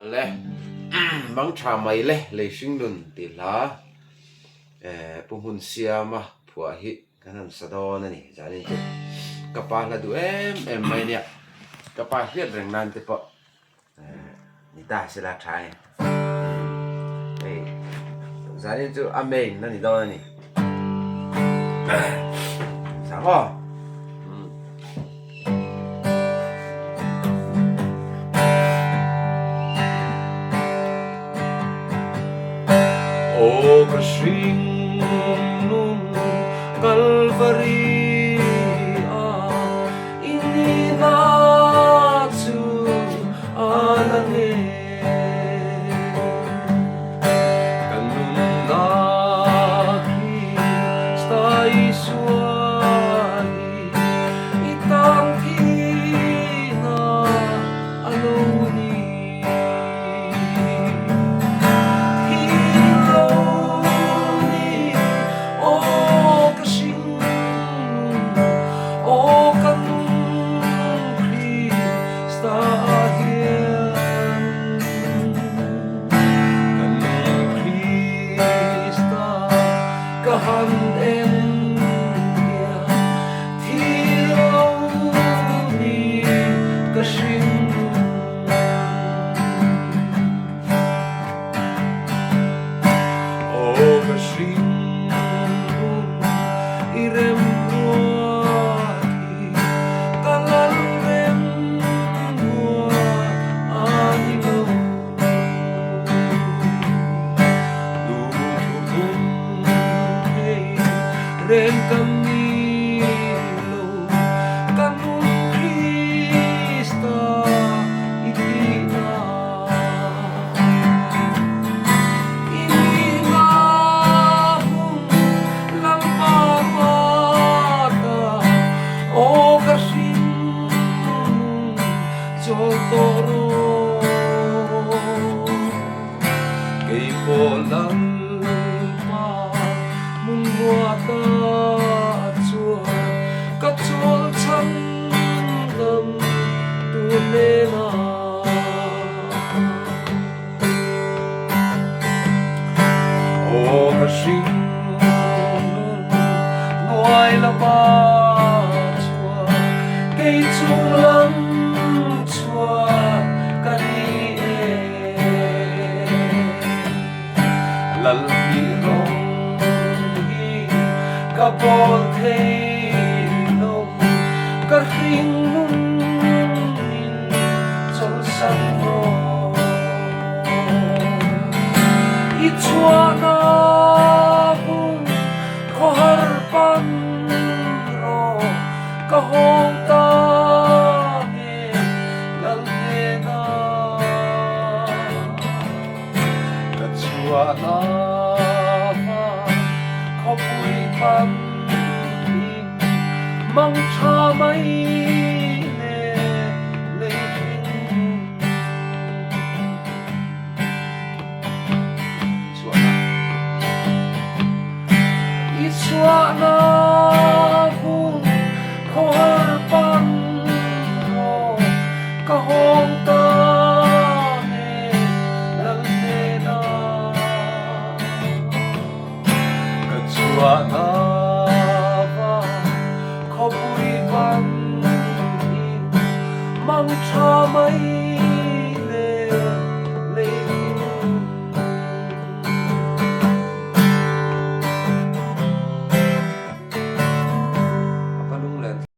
le mang tha mai le sing nun ti la pumun siama phua hi kanan sadon ani jani te kapa la du mai nia kapa hiat reng nan te po ni ta sila thai ei jani chu amei na ni do ni sa ho O kasing nung Calvary ininatsu alangin kanung laki stai suai itangkina aluni kahan em ya thilau ni kasing o kasing irem ruaki kalan rem animo ren Camilo kanung Krista itina ininahong lampawata o kasing Jotoro kay polang mungwata chua kachol chan lam tunena o kasing nuai la ba chua kay chung lam chua kani lal mi rong kapol thei nông cả khinh mung in trong sân mô ít chua na bung có har pan ro có hong ta he lal he na cả chua na